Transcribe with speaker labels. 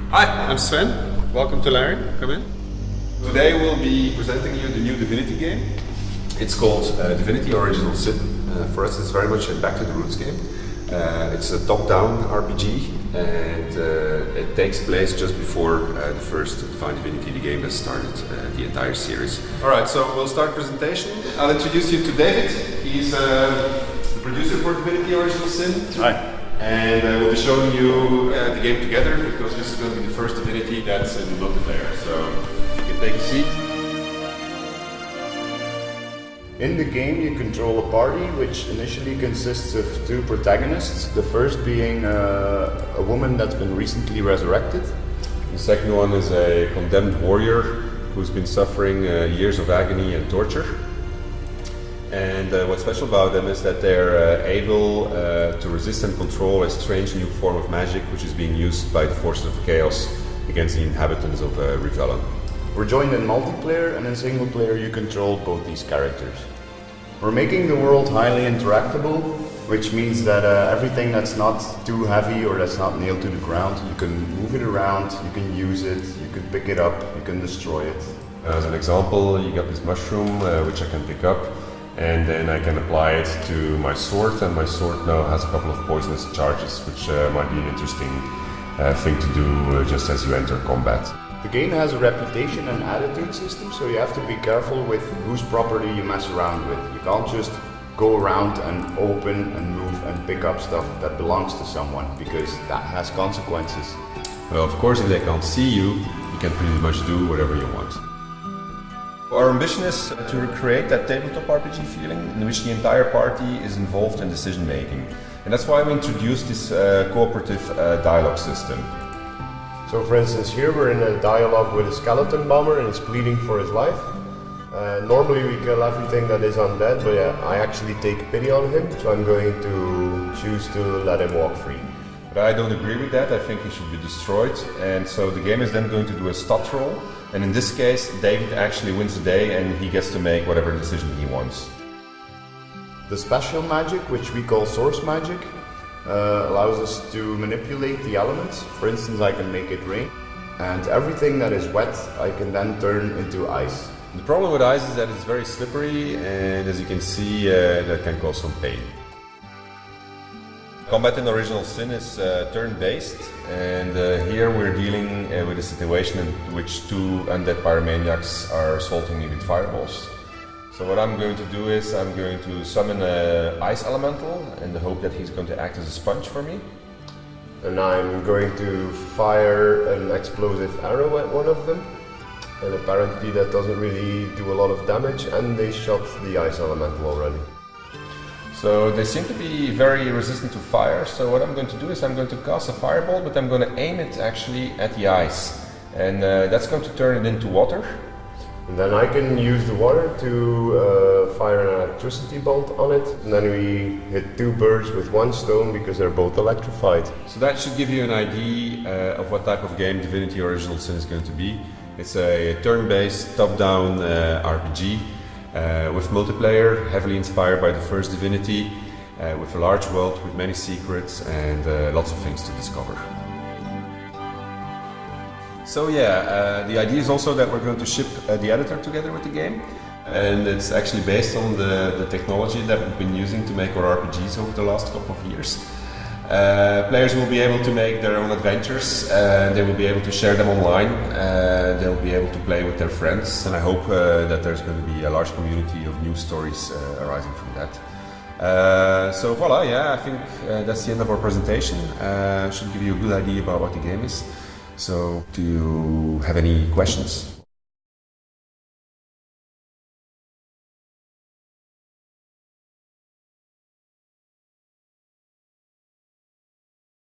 Speaker 1: Hi, I'm Sven. Welcome to Larry. Come in. Today we'll be presenting you the new Divinity game. It's called Divinity Original Sin. For us it's very much a back to the roots game. It's a top-down RPG and it takes place just before the first Divinity, the game that started the entire series. Alright, so we'll start presentation. I'll introduce you to David. He's the producer for Divinity Original Sin.
Speaker 2: Hi.
Speaker 1: And we'll be showing you the game together because this is going to be the first Divinity that's in multiplayer. So you can take a seat.
Speaker 2: In the game you control a party which initially consists of two protagonists. The first being a woman that's been recently resurrected.
Speaker 1: The second one is a condemned warrior who's been suffering years of agony and torture. And what's special about them is that they're able to resist and control a strange new form of magic which is being used by the forces of chaos against the inhabitants of Rivellon.
Speaker 2: We're joined in multiplayer, and in single player you control both these characters. We're making the world highly interactable, which means that everything that's not too heavy or that's not nailed to the ground, you can move it around, you can use it, you can pick it up, you can destroy it.
Speaker 1: As an example, you got this mushroom which I can pick up, and then I can apply it to my sword, and my sword now has a couple of poisonous charges, which might be an interesting thing to do just as you enter combat.
Speaker 2: The game has a reputation and attitude system, so you have to be careful with whose property you mess around with. You can't just go around and open and move and pick up stuff that belongs to someone, because that has consequences.
Speaker 1: Well, of course, if they can't see you, you can pretty much do whatever you want. Our ambition is to recreate that tabletop RPG feeling in which the entire party is involved in decision making. And that's why we introduced this cooperative dialogue system.
Speaker 3: So for instance, here we're in a dialogue with a skeleton bomber and he's pleading for his life. Normally we kill everything that is undead, but I actually take pity on him, so I'm going to choose to let him walk free.
Speaker 1: But I don't agree with that. I think he should be destroyed. And so the game is then going to do a stat roll. And in this case, David actually wins the day and he gets to make whatever decision he wants.
Speaker 2: The special magic, which we call source magic, allows us to manipulate the elements. For instance, I can make it rain, and everything that is wet I can then turn into ice.
Speaker 1: The problem with ice is that it's very slippery, and as you can see, that can cause some pain. Combat in Original Sin is turn-based, and here we're dealing with a situation in which two undead pyromaniacs are assaulting me with fireballs. So what I'm going to do is I'm going to summon an ice elemental in the hope that he's going to act as a sponge for me.
Speaker 3: And I'm going to fire an explosive arrow at one of them. And apparently that doesn't really do a lot of damage, and they shot the ice elemental already.
Speaker 1: So they seem to be very resistant to fire, so what I'm going to do is I'm going to cast a fireball, but I'm going to aim it actually at the ice. And that's going to turn it into water.
Speaker 3: And then I can use the water to fire an electricity bolt on it, and then we hit two birds with one stone because they're both electrified.
Speaker 1: So that should give you an idea of what type of game Divinity Original Sin is going to be. It's a turn-based, top-down RPG with multiplayer, heavily inspired by the first Divinity, with a large world with many secrets and lots of things to discover. So yeah, the idea is also that we're going to ship the editor together with the game, and it's actually based on the technology that we've been using to make our RPGs over the last couple of years. Players will be able to make their own adventures, they will be able to share them online, they'll be able to play with their friends, and I hope that there's going to be a large community of new stories arising from that. So voila, yeah, I think that's the end of our presentation. Should give you a good idea about what the game is. So, do you have any questions?